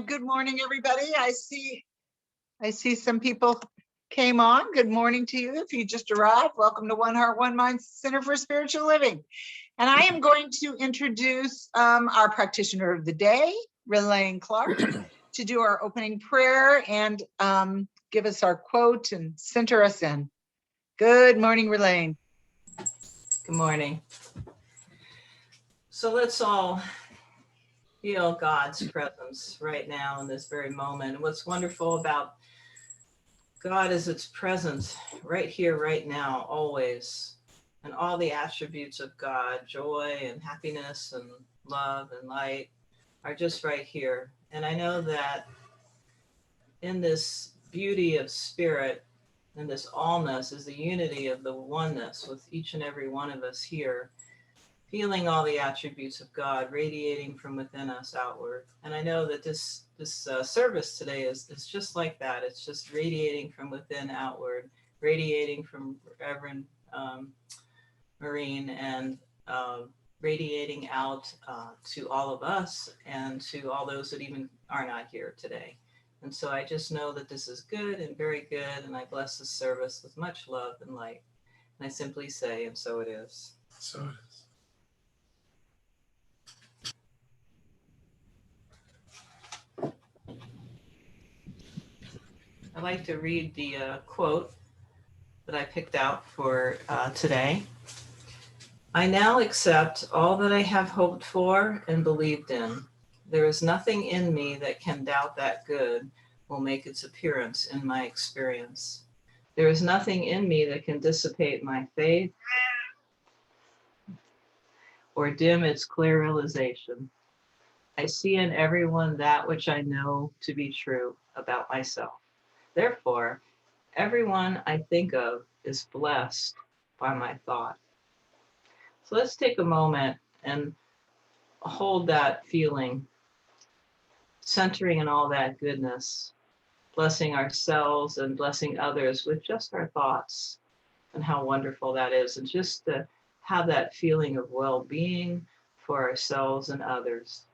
Good morning, everybody. I see some people came on. Good morning to you. If you just arrived, welcome to One Heart, One Mind Center for Spiritual Living. And I am going to introduce our practitioner of the day, Relaine Clark, to do our opening prayer and give us our quote and center us in. Good morning, Relaine. Good morning. So let's all feel God's presence right now in this very moment. And what's wonderful about God is its presence right here, right now, always. And all the attributes of God, joy and happiness and love and light, are just right here. And I know that in this beauty of spirit and this allness is the unity of the oneness with each and every one of us here, feeling all the attributes of God radiating from within us outward. And I know that this service today is just like that. It's just radiating from within outward, radiating from Reverend Maureen and radiating out to all of us and to all those that even are not here today. And so I just know that this is good and very good, and I bless this service with much love and light. And I simply say, and so it is. So it is. I'd like to read the quote that I picked out for today. I now accept all that I have hoped for and believed in. There is nothing in me that can doubt that good will make its appearance in my experience. There is nothing in me that can dissipate my faith or dim its clear realization. I see in everyone that which I know to be true about myself. Therefore, everyone I think of is blessed by my thought. So let's take a moment and hold that feeling, centering in all that goodness, blessing ourselves and blessing others with just our thoughts and how wonderful that is. And just to have that feeling of well-being for ourselves and others.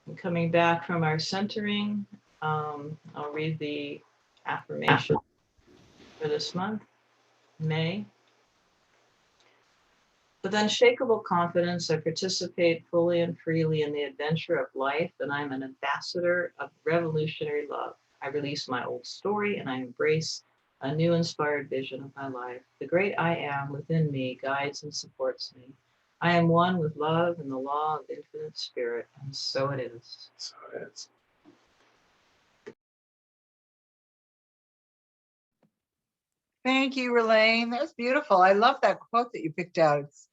And coming back from our centering, I'll read the affirmation for this month, May. With unshakable confidence, I participate fully and freely in the adventure of life, and I'm an ambassador of revolutionary love. I release my old story and I embrace a new inspired vision of my life. The great I am within me guides and supports me. I am one with love and the law of infinite spirit, and so it is. So it is. Thank you, Relaine. That's beautiful. I love that quote that you picked out. It's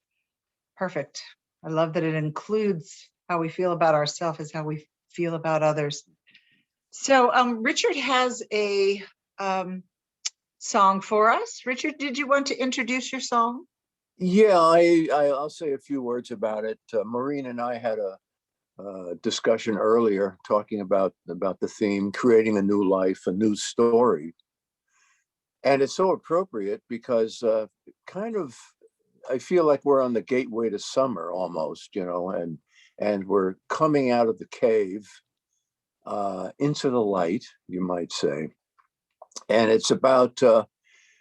perfect. I love that it includes how we feel about ourselves as how we feel about others. So Richard has a song for us. Richard, did you want to introduce your song? Yeah, I'll say a few words about it. Maureen and I had a discussion earlier talking about the theme, creating a new life, a new story. And it's so appropriate because I feel like we're on the gateway to summer almost, and we're coming out of the cave into the light, you might say. And it's about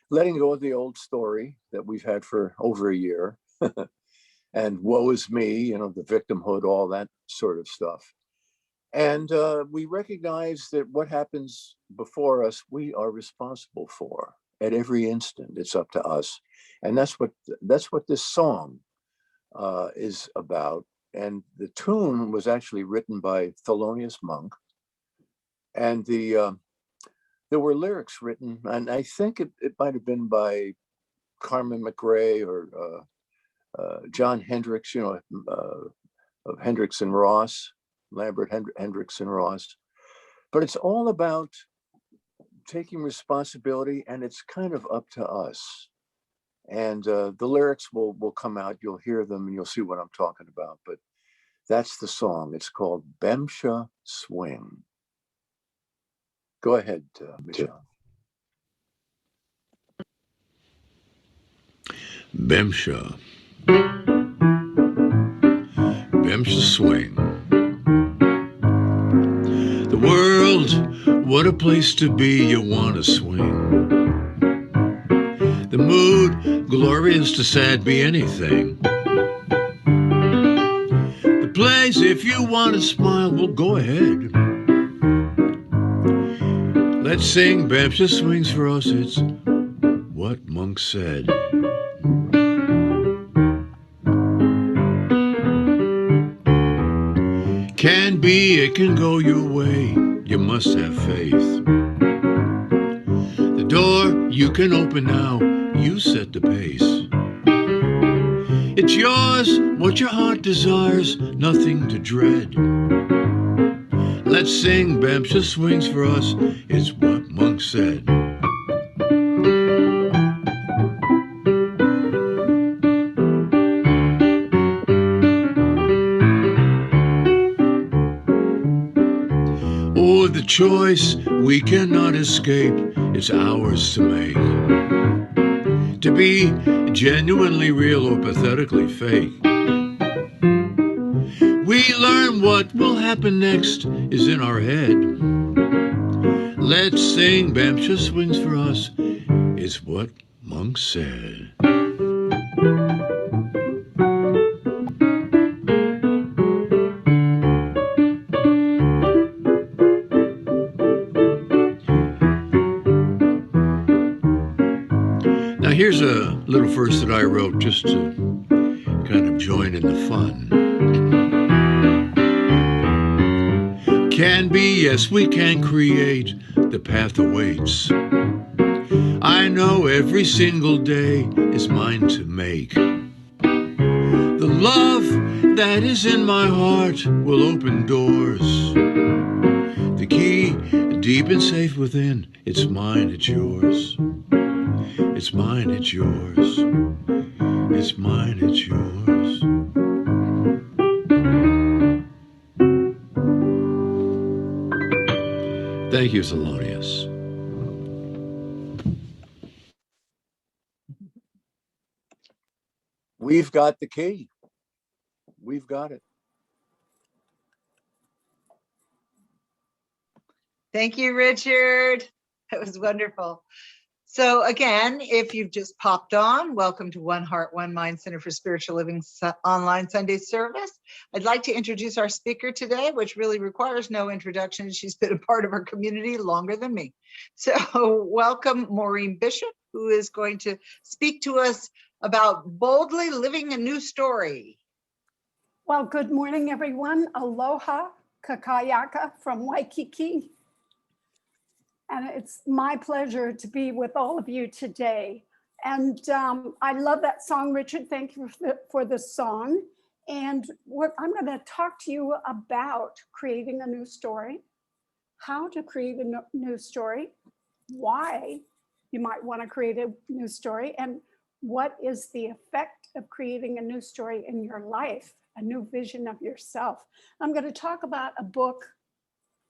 letting go of the old story that we've had for over a year and woe is me, the victimhood, all that sort of stuff. And we recognize that what happens before us, we are responsible for at every instant. It's up to us. And that's what this song is about. And the tune was actually written by Thelonious Monk. And there were lyrics written, and I think it might have been by Carmen McRae or John Hendricks, of Hendricks and Ross, Lambert Hendricks and Ross. But it's all about taking responsibility, and it's kind of up to us. And the lyrics will come out. You'll hear them and you'll see what I'm talking about. But that's the song. It's called Bamsha Swing. Go ahead, Michelle. Bamsha. Bamsha Swing. The world, what a place to be, you want to swing. The mood, glorious to sad, be anything. The place, if you want to smile, well, go ahead. Let's sing Bamsha Swings for us, it's what Monk said. Can be, it can go your way, you must have faith. The door you can open now, you set the pace. It's yours, what your heart desires, nothing to dread. Let's sing Bamsha Swings for us, it's what Monk said. Oh, the choice we cannot escape, it's ours to make. To be genuinely real or pathetically fake. We learn what will happen next is in our head. Let's sing Bamsha Swings for us, it's what Monk said. Now here's a little verse that I wrote just to kind of join in the fun. Can be, yes, we can create, the path awaits. I know every single day is mine to make. The love that is in my heart will open doors. The key, deep and safe within, it's mine, it's yours. It's mine, it's yours. It's mine, it's yours. Thank you, Thelonious. We've got the key. We've got it. Thank you, Richard. That was wonderful. So again, if you've just popped on, welcome to One Heart, One Mind Center for Spiritual Living online Sunday service. I'd like to introduce our speaker today, which really requires no introduction. She's been a part of our community longer than me. So welcome Maureen Bishop, who is going to speak to us about boldly living a new story. Well, good morning, everyone. Aloha, kakayaka from Waikiki. And it's my pleasure to be with all of you today. And I love that song, Richard. Thank you for the song. And what I'm going to talk to you about creating a new story, how to create a new story, why you might want to create a new story, and what is the effect of creating a new story in your life, a new vision of yourself. I'm going to talk about a book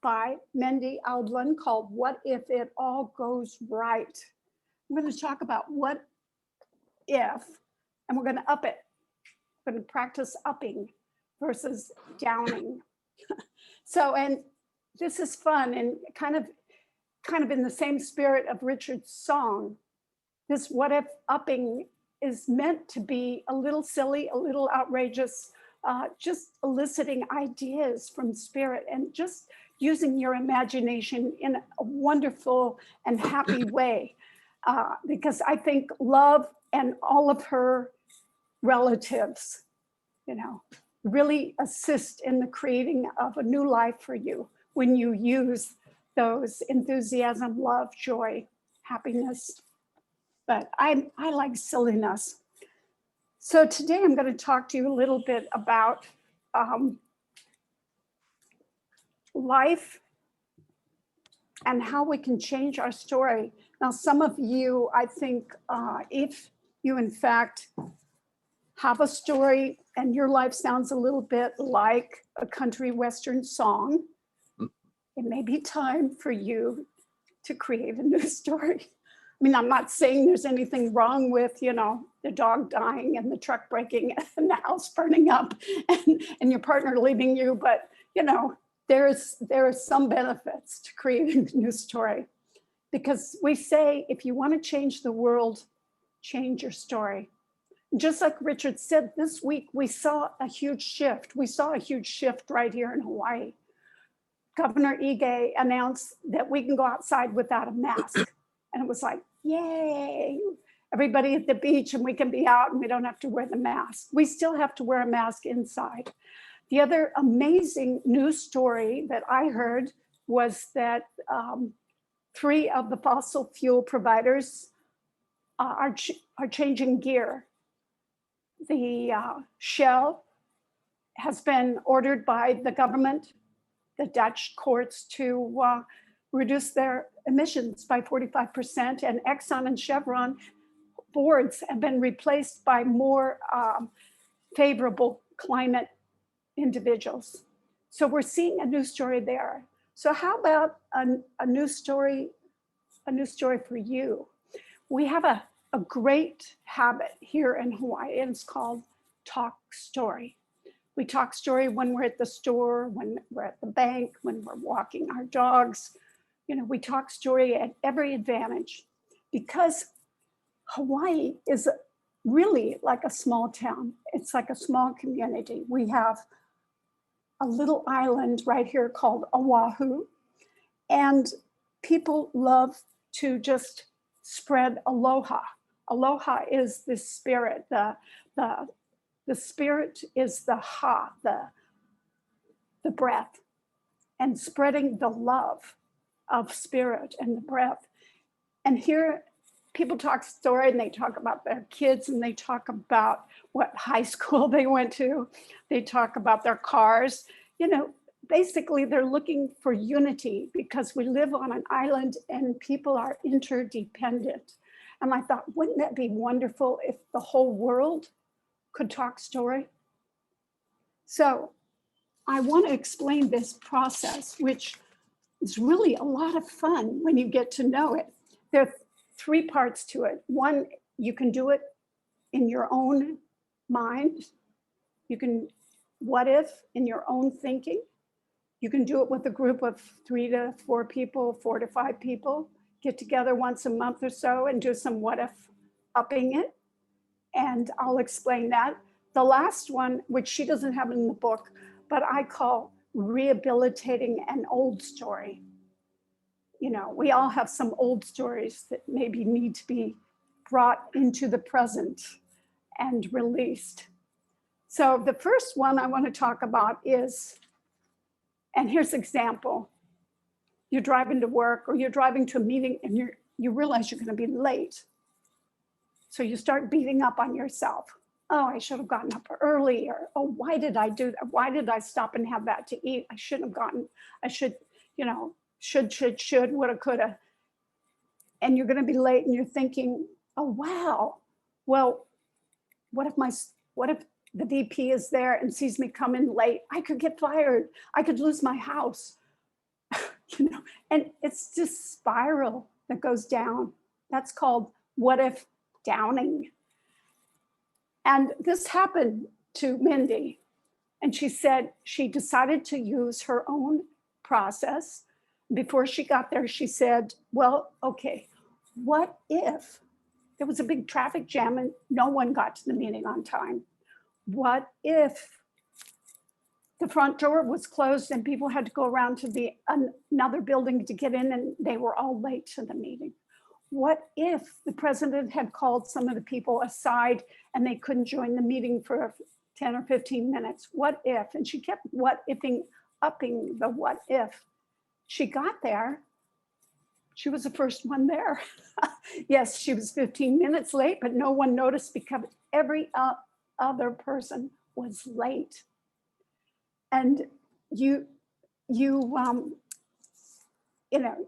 by Mendy Aldlin called What If It All Goes Right. I'm going to talk about what if, and we're going to up it. We're going to practice upping versus downing. So, and this is fun and kind of in the same spirit of Richard's song. This what if upping is meant to be a little silly, a little outrageous, just eliciting ideas from spirit and just using your imagination in a wonderful and happy way. Because I think love and all of her relatives, really assist in the creating of a new life for you when you use those enthusiasm, love, joy, happiness. but I like silliness. So today I'm going to talk to you a little bit about life and how we can change our story. Now, some of you, I think, if you in fact have a story and your life sounds a little bit like a country western song, it may be time for you to create a new story. I mean, I'm not saying there's anything wrong with, you know, the dog dying and the truck breaking and the house burning up and your partner leaving you, but, you know, there are some benefits to creating a new story, because we say, if you want to change the world, change your story. Just like Richard said, this week we saw a huge shift. We saw a huge shift right here in Hawaii. Governor Ige announced that we can go outside without a mask. And it was like, yay, everybody at the beach, and we can be out and we don't have to wear the mask. We still have to wear a mask inside. The other amazing news story that I heard was that 3 of the fossil fuel providers are changing gear. The Shell has been ordered by the government, the Dutch courts, to reduce their emissions by 45%, and Exxon and Chevron boards have been replaced by more favorable climate individuals. So we're seeing a new story there. So how about a new story for you? We have a great habit here in Hawaii, and it's called talk story. We talk story when we're at the store, when we're at the bank, when we're walking our dogs. You know, we talk story at every advantage, because Hawaii is really like a small town. It's like a small community. We have a little island right here called Oahu, and people love to just spread aloha. Aloha is the spirit. The spirit is the ha, the breath, and spreading the love of spirit and the breath. And here people talk story, and they talk about their kids, and they talk about what high school they went to. They talk about their cars. You know, basically they're looking for unity, because we live on an island and people are interdependent. And I thought, wouldn't that be wonderful if the whole world could talk story? So I want to explain this process, which is really a lot of fun when you get to know it. There are 3 parts to it. One, you can do it in your own mind. You can what if in your own thinking. You can do it with a group of 3 to 4 people, 4 to 5 people. Get together once a month or so and do some what if upping it. And I'll explain that. The last one, which she doesn't have in the book, but I call rehabilitating an old story. You know, we all have some old stories that maybe need to be brought into the present and released. So the first one I want to talk about is, and here's an example. You're driving to work or you're driving to a meeting and you realize you're going to be late. So you start beating up on yourself. Oh, I should have gotten up earlier. Oh, why did I do that? Why did I stop and have that to eat? I shouldn't have gotten, I should, you know, should, woulda, coulda. And you're going to be late and you're thinking, oh, wow. Well, what if the VP is there and sees me come in late? I could get fired. I could lose my house. You know, and it's just spiral that goes down. That's called what if downing. And this happened to Mindy. And she said she decided to use her own process. Before she got there, she said, well, okay, what if there was a big traffic jam and no one got to the meeting on time? What if the front door was closed and people had to go around to another building to get in and they were all late to the meeting? What if the president had called some of the people aside and they couldn't join the meeting for 10 or 15 minutes? What if? And she kept what ifing, upping the what if. She got there. She was the first one there. Yes, she was 15 minutes late, but no one noticed because every other person was late. And you know,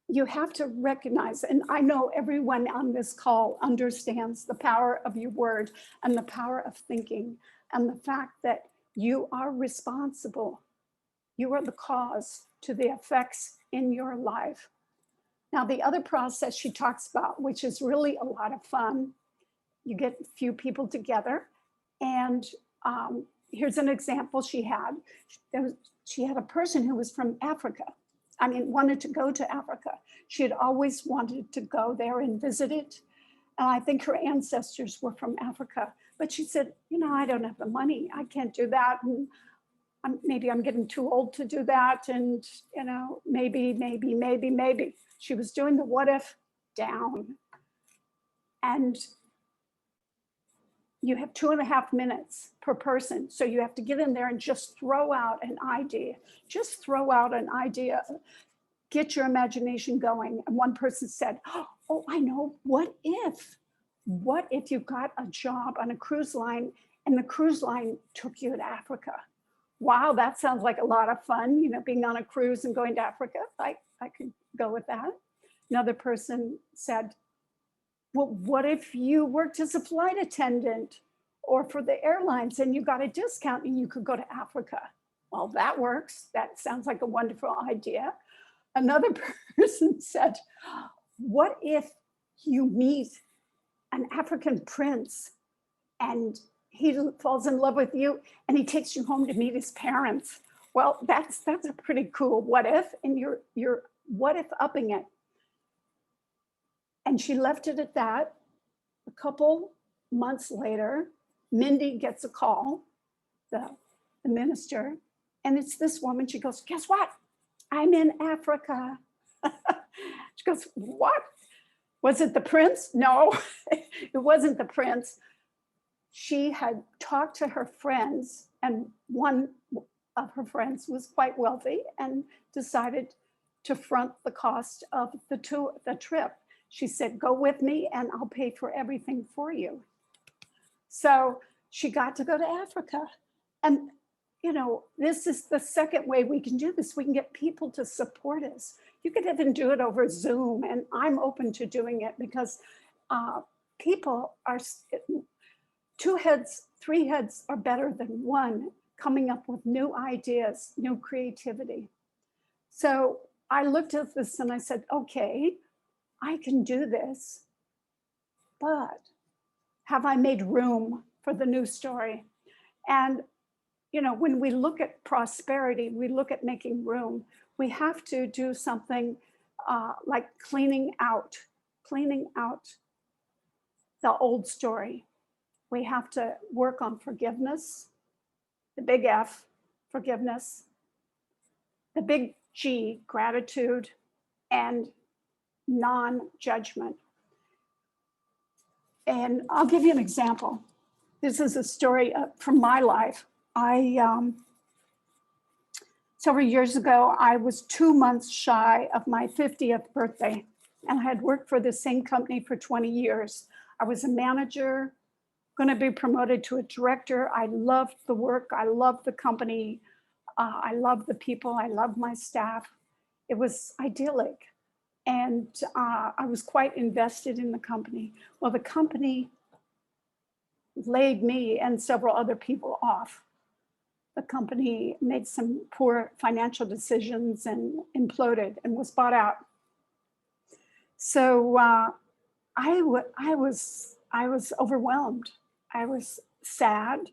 you have to recognize, and I know everyone on this call understands the power of your word and the power of thinking and the fact that you are responsible. You are the cause to the effects in your life. Now, the other process she talks about, which is really a lot of fun, you get a few people together, and here's an example she had. She had a person who was from Africa. I mean, wanted to go to Africa. She had always wanted to go there and visit it. And I think her ancestors were from Africa. But she said, you know, I don't have the money. I can't do that. And maybe I'm getting too old to do that. And, you know, maybe. She was doing the what if down. And you have 2.5 minutes per person. So you have to get in there and just throw out an idea. Just throw out an idea. Get your imagination going. And one person said, oh, I know, what if you got a job on a cruise line and the cruise line took you to Africa? Wow, that sounds like a lot of fun, you know, being on a cruise and going to Africa. I could go with that. Another person said, well, what if you worked as a flight attendant or for the airlines and you got a discount and you could go to Africa? Well, that works. That sounds like a wonderful idea. Another person said, what if you meet an African prince and he falls in love with you and he takes you home to meet his parents? Well, that's a pretty cool what if, and you're what if upping it. And she left it at that. A couple months later, Mindy gets a call, the minister, and it's this woman. She goes, guess what? I'm in Africa. She goes, what? Was it the prince? No, it wasn't the prince. She had talked to her friends, and one of her friends was quite wealthy and decided to front the cost of the trip. She said, go with me and I'll pay for everything for you. So she got to go to Africa. And, you know, this is the second way we can do this. We can get people to support us. You could even do it over Zoom, and I'm open to doing it because people are, 2 heads, 3 heads are better than one, coming up with new ideas, new creativity. So I looked at this and I said, okay, I can do this, but have I made room for the new story? And, you know, when we look at prosperity, we look at making room, we have to do something like cleaning out the old story. We have to work on forgiveness, the big F, forgiveness, the big G, gratitude, and non-judgment. And I'll give you an example. This is a story from my life. Several years ago, I was 2 months shy of my 50th birthday, and I had worked for the same company for 20 years. I was a manager, going to be promoted to a director. I loved the work. I loved the company. I loved the people. I loved my staff. It was idyllic. And I was quite invested in the company. Well, the company laid me and several other people off. The company made some poor financial decisions and imploded and was bought out. So I was overwhelmed. I was sad.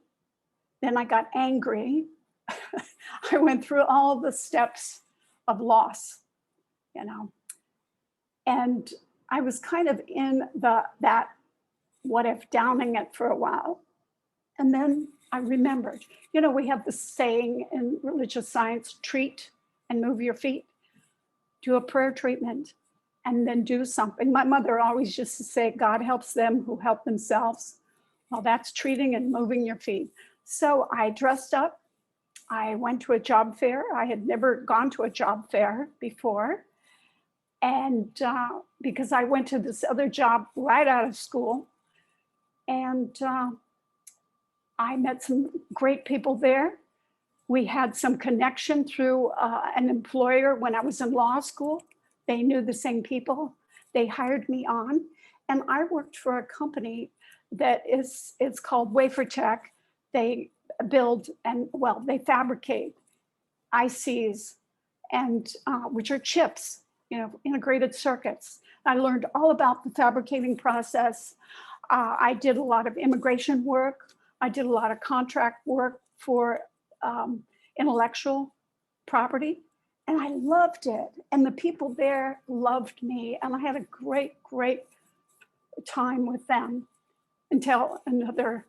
Then I got angry. I went through all the steps of loss, you know. And I was kind of in that what if downing it for a while. And then I remembered, you know, we have this saying in religious science, treat and move your feet, do a prayer treatment, and then do something. My mother always used to say, God helps them who help themselves. Well, that's treating and moving your feet. So I dressed up. I went to a job fair. I had never gone to a job fair before. And because I went to this other job right out of school, and I met some great people there. We had some connection through an employer when I was in law school. They knew the same people. They hired me on, and I worked for a company that it's called WaferTech. They build and, well, they fabricate ICs, and which are chips, you know, integrated circuits. I learned all about the fabricating process. I did a lot of immigration work. I did a lot of contract work for intellectual property, and I loved it. And the people there loved me, and I had a great, great time with them until another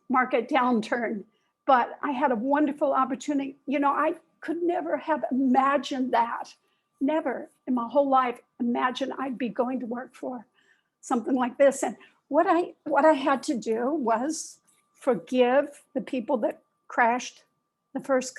market downturn. But I had a wonderful opportunity. You know, I could never have imagined that. Never in my whole life imagine I'd be going to work for something like this. And what I had to do was forgive the people that crashed the first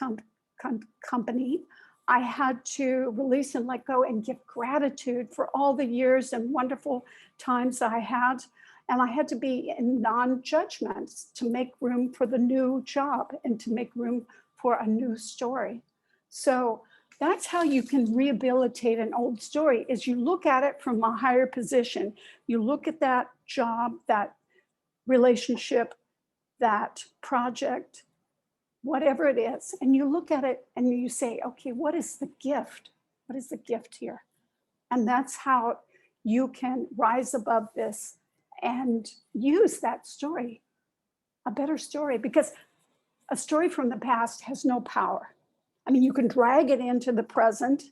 company. I had to release and let go and give gratitude for all the years and wonderful times I had. And I had to be in non-judgment to make room for the new job and to make room for a new story. So that's how you can rehabilitate an old story, is you look at it from a higher position. You look at that job, that relationship, that project, whatever it is, and you look at it and you say, okay, what is the gift? What is the gift here? And that's how you can rise above this and use that story, a better story, because a story from the past has no power. I mean, you can drag it into the present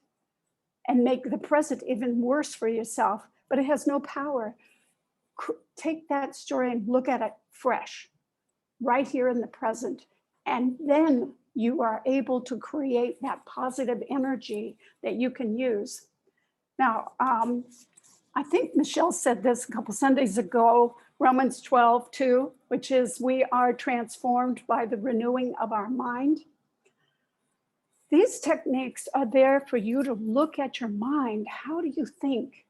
and make the present even worse for yourself, but it has no power. Take that story and look at it fresh, right here in the present. And then you are able to create that positive energy that you can use. Now, I think Michelle said this a couple Sundays ago, Romans 12:2, which is, we are transformed by the renewing of our mind. These techniques are there for you to look at your mind. How do you think?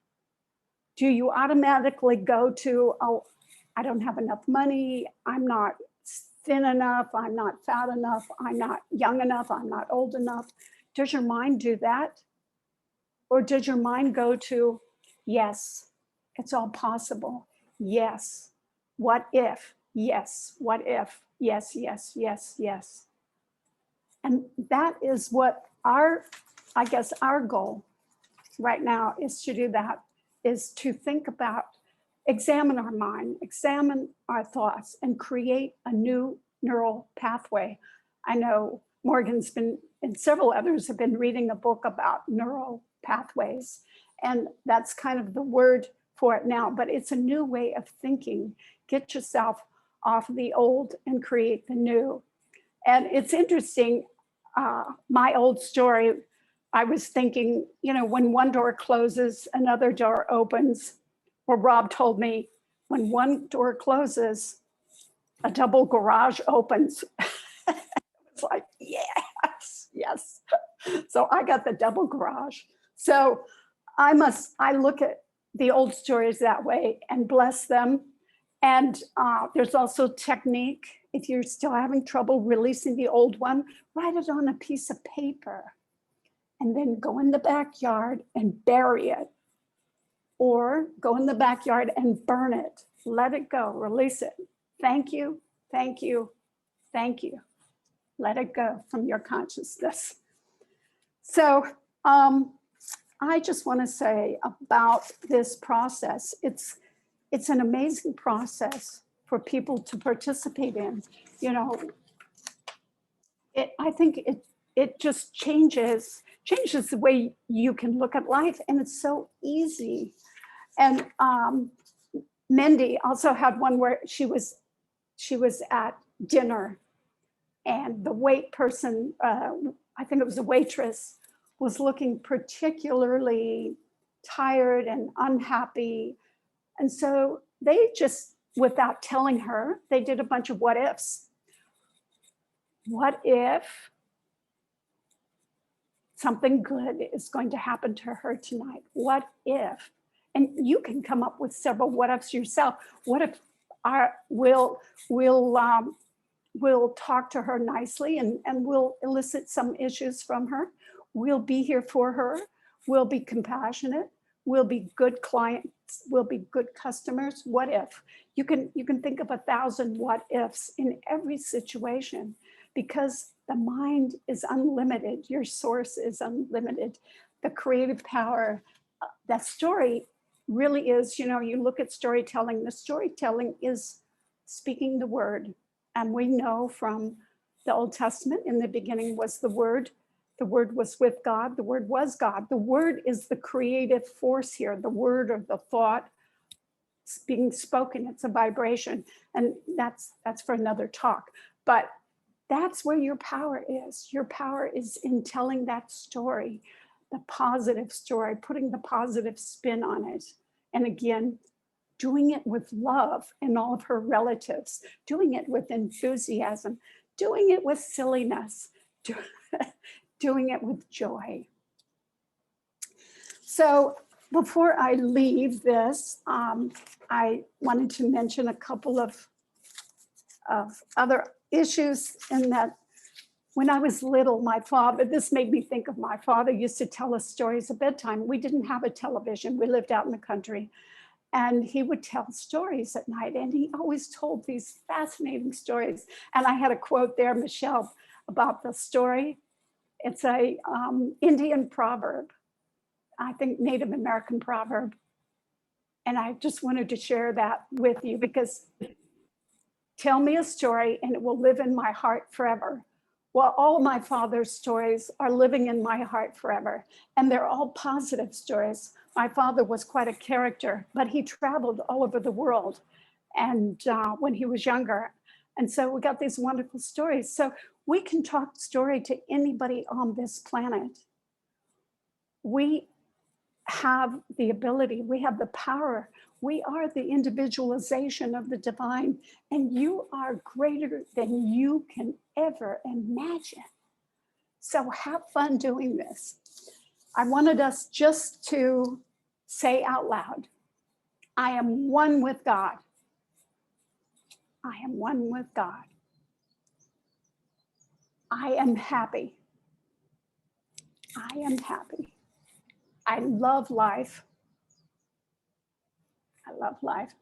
Do you automatically go to, oh, I don't have enough money, I'm not thin enough, I'm not fat enough, I'm not young enough, I'm not old enough? Does your mind do that? Or does your mind go to, yes, it's all possible. Yes, what if? Yes, what if? Yes, yes, yes, yes. And that is what I guess our goal right now is to do that, is to think about, examine our mind, examine our thoughts, and create a new neural pathway. I know Morgan's been, and several others have been reading a book about neural pathways, and that's kind of the word for it now, but it's a new way of thinking. Get yourself off the old and create the new. And it's interesting, my old story, I was thinking, you know, when one door closes, another door opens. Well, Rob told me, when one door closes, a double garage opens. It's like, yes, yes. So I got the double garage. So I look at the old stories that way and bless them. And there's also technique. If you're still having trouble releasing the old one, write it on a piece of paper and then go in the backyard and bury it. Or go in the backyard and burn it. Let it go, release it. Thank you, thank you, thank you. Let it go from your consciousness. So I just want to say about this process, it's an amazing process for people to participate in. You know, I think it just changes the way you can look at life, and it's so easy. And Mindy also had one where she was at dinner, and the wait person, I think it was a waitress, was looking particularly tired and unhappy. And so they just, without telling her, they did a bunch of what ifs. What if something good is going to happen to her tonight. What if? And you can come up with several what ifs yourself. What if we'll talk to her nicely and we'll elicit some issues from her. We'll be here for her. We'll be compassionate. We'll be good clients. We'll be good customers. What if? You can think of 1,000 what ifs in every situation, because the mind is unlimited. Your source is unlimited. The creative power, that story really is, you look at storytelling, the storytelling is speaking the word. And we know from the Old Testament, in the beginning was the Word was with God, the Word was God. The Word is the creative force here, the word or the thought being spoken, it's a vibration. And that's for another talk. But that's where your power is. Your power is in telling that story, the positive story, putting the positive spin on it. And again, doing it with love and all of her relatives, doing it with enthusiasm, doing it with silliness, doing it with joy. So before I leave this, I wanted to mention a couple of other issues in that when I was little, my father, this made me think of my father used to tell us stories at bedtime. We didn't have a television. We lived out in the country. And he would tell stories at night. And he always told these fascinating stories. And I had a quote there, Michelle, about the story. It's a Indian proverb, I think Native American proverb. And I just wanted to share that with you, because tell me a story and it will live in my heart forever. Well, all my father's stories are living in my heart forever. And they're all positive stories. My father was quite a character, but he traveled all over the world and when he was younger. And so we got these wonderful stories. So we can talk story to anybody on this planet. We have the ability, we have the power. We are the individualization of the divine, and you are greater than you can ever imagine. So have fun doing this. I wanted us just to say out loud, I am one with God. I am one with God. I am happy. I am happy. I love life. I love life.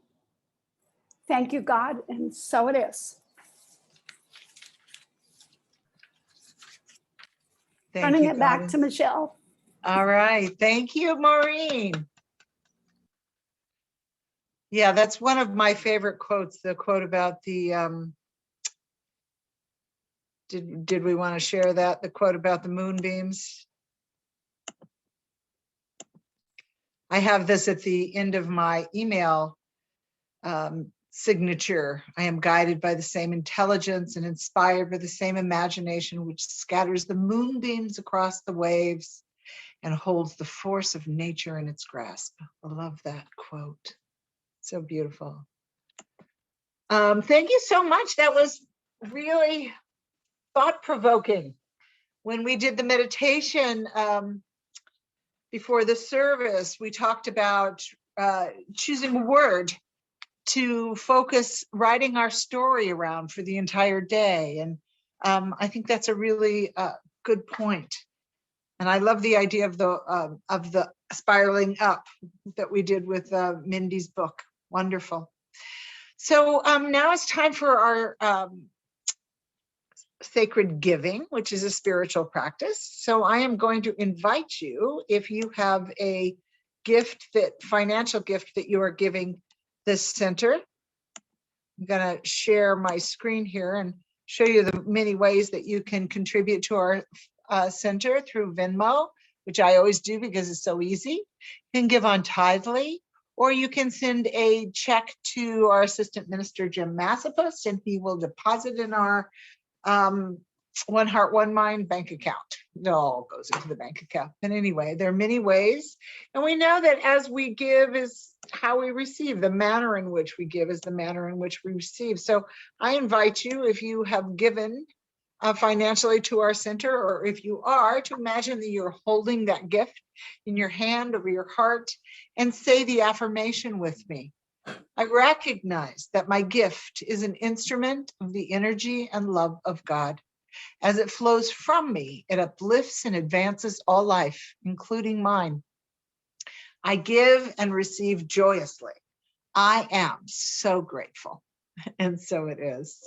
Thank you, God, and so it is. Turning it back to Michelle. All right. Thank you, Maureen. Yeah, that's one of my favorite quotes, the quote about the, did we want to share that? The quote about the moonbeams? I have this at the end of my email signature. I am guided by the same intelligence and inspired by the same imagination, which scatters the moonbeams across the waves and holds the force of nature in its grasp. I love that quote. So beautiful. Thank you so much. That was really thought-provoking. When we did the meditation before the service, we talked about choosing a word to focus writing our story around for the entire day. And I think that's a really good point. And I love the idea of the spiraling up that we did with Mindy's book. Wonderful. So now it's time for our sacred giving, which is a spiritual practice. So I am going to invite you, if you have a gift, financial gift that you are giving this center. I'm going to share my screen here and show you the many ways that you can contribute to our center through Venmo, which I always do because it's so easy. You can give Untitledly, or you can send a check to our assistant minister, Jim Massapus, and he will deposit in our One Heart, One Mind bank account. It all goes into the bank account. But anyway, there are many ways. And we know that as we give is how we receive. The manner in which we give is the manner in which we receive. So I invite you, if you have given financially to our center, or if you are, to imagine that you're holding that gift in your hand over your heart and say the affirmation with me. I recognize that my gift is an instrument of the energy and love of God. As it flows from me, it uplifts and advances all life, including mine. I give and receive joyously. I am so grateful. And so it is.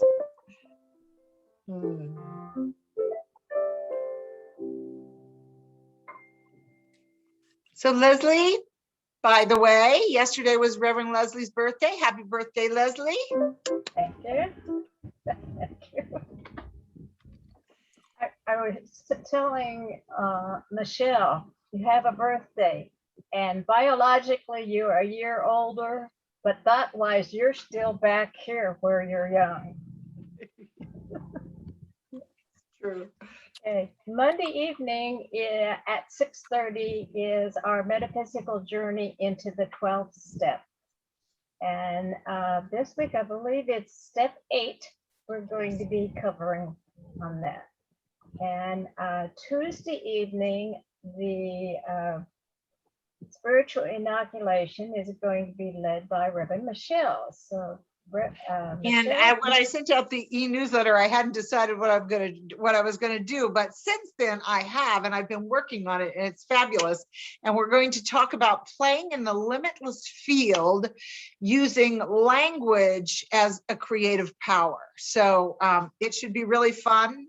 So Leslie, by the way, yesterday was Reverend Leslie's birthday. Happy birthday, Leslie. Thank you. Thank you. I was telling Michelle, you have a birthday, and biologically you are a year older, but thought-wise, you're still back here where you're young. True. Okay. Monday evening at 6:30 is our metaphysical journey into the 12th step. And this week, I believe it's step 8, we're going to be covering on that. And Tuesday evening, the spiritual inoculation is going to be led by Reverend Michelle. So, And Michelle, when I sent out the e-newsletter, I hadn't decided what I was gonna do, but since then I have, and I've been working on it, and it's fabulous. And we're going to talk about playing in the limitless field using language as a creative power. So it should be really fun.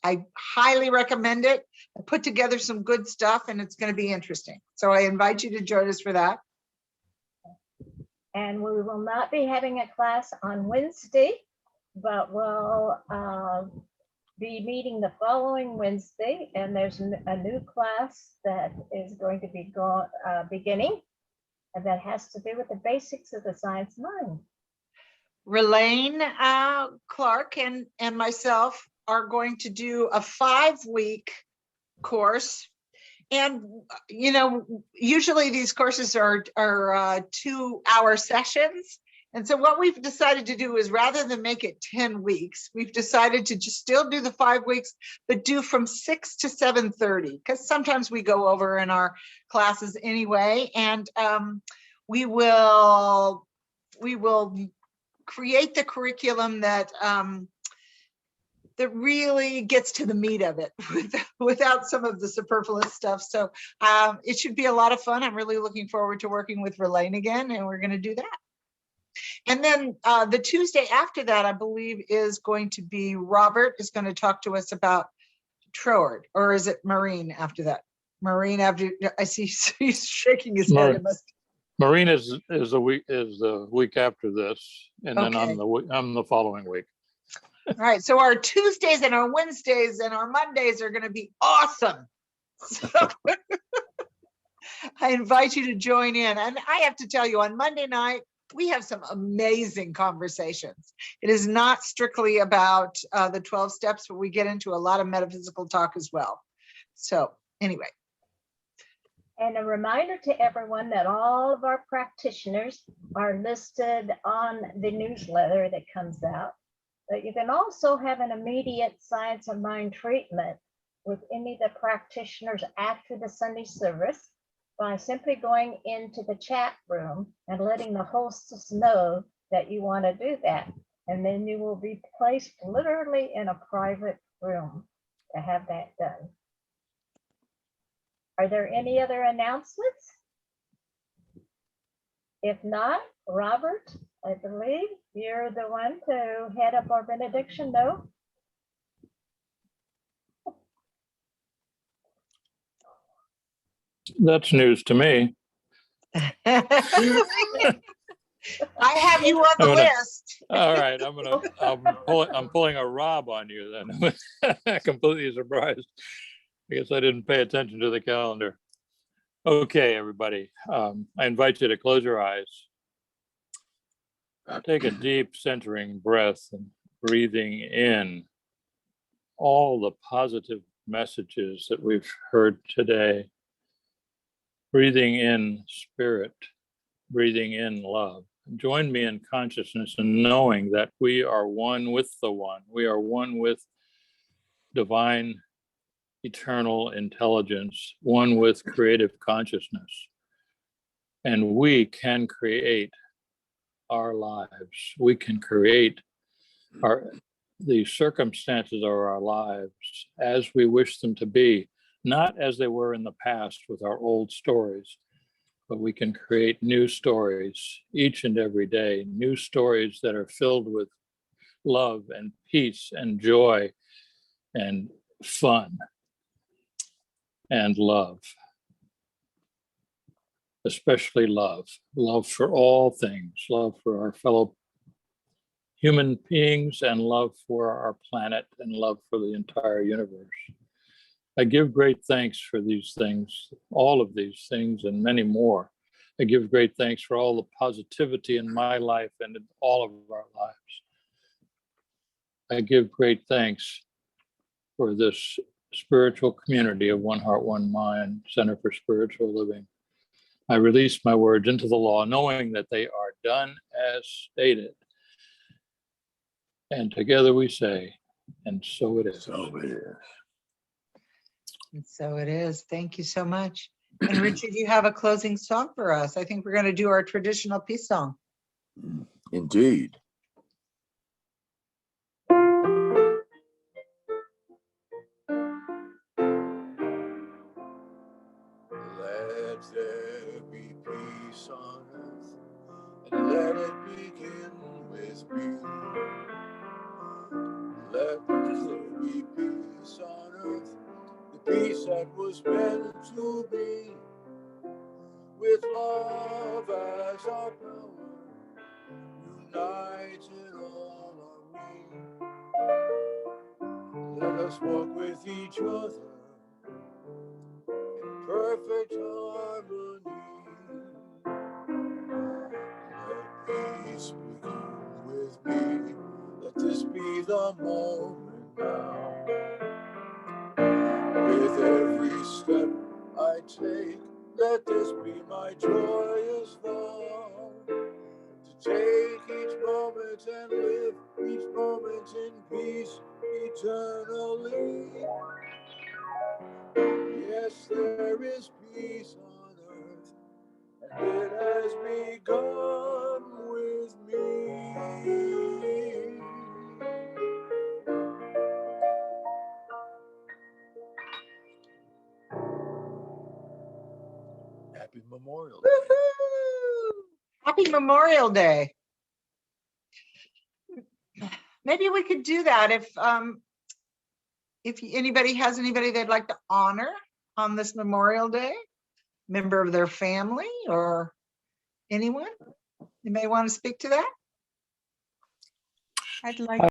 I highly recommend it. I put together some good stuff, and it's going to be interesting. So I invite you to join us for that. and we will not be having a class on Wednesday, but we'll be meeting the following Wednesday, and there's a new class that is going to be beginning, and that has to do with the basics of the science mind. Relaine Clark and myself are going to do a 5-week course. And, you know, usually these courses are 2-hour sessions. And so what we've decided to do is, rather than make it 10 weeks, we've decided to just still do the 5 weeks, but do from 6 to 7:30, because sometimes we go over in our classes anyway. And we will create the curriculum that that really gets to the meat of it without some of the superfluous stuff. So it should be a lot of fun. I'm really looking forward to working with Relaine again, and we're going to do that. And then the Tuesday after that, I believe, is going to be Robert is going to talk to us about Troard, or is it Maureen after that? Maureen after, I see he's shaking his head. Maureen is the week after this, and then Okay. I'm the following week. All right, so our Tuesdays and our Wednesdays and our Mondays are going to be awesome. So I invite you to join in. And I have to tell you, on Monday night, we have some amazing conversations. It is not strictly about the 12 steps, but we get into a lot of metaphysical talk as well. So anyway. And a reminder to everyone that all of our practitioners are listed on the newsletter that comes out. But you can also have an immediate science of mind treatment with any of the practitioners after the Sunday service by simply going into the chat room and letting the hostess know that you want to do that. And then you will be placed literally in a private room to have that done. Are there any other announcements? If not, Robert, I believe you're the one to head up our benediction, no? That's news to me. I have you on the list. All right, I'm pulling a Rob on you then. Completely surprised. I guess I didn't pay attention to the calendar. Okay, everybody. I invite you to close your eyes. Take a deep centering breath and breathing in all the positive messages that we've heard today. Breathing in spirit, breathing in love. Join me in consciousness and knowing that we are one with the one. We are one with divine, eternal intelligence, one with creative consciousness. And we can create our lives. We can create the circumstances of our lives as we wish them to be, not as they were in the past with our old stories, but we can create new stories each and every day, new stories that are filled with love and peace and joy and fun and love, especially love for all things, love for our fellow human beings and love for our planet and love for the entire universe. I give great thanks for these things, all of these things and many more. I give great thanks for all the positivity in my life and in all of our lives. I give great thanks for this spiritual community of One Heart, One Mind, Center for Spiritual Living. I release my words into the law, knowing that they are done as stated. And together we say, and so it is. So it is. And so it is. Thank you so much. And Richard, you have a closing song for us. I think we're going to do our traditional peace song. Indeed. Let there be peace on earth, and let it begin with me. Let there be peace on earth, the peace that was meant to be, with love as our power, united all are we. Let us walk with each other in perfect harmony. Let peace begin with me. Let this be the moment now. With every step I take, let this be my joyous vow. To take each moment and live each moment in peace eternally. Yes, there is peace on earth, and it has begun with me. Happy Memorial Day. Woohoo! Happy Memorial Day. Maybe we could do that if anybody has anybody they'd like to honor on this Memorial Day, member of their family or anyone. You may want to speak to that. I'd like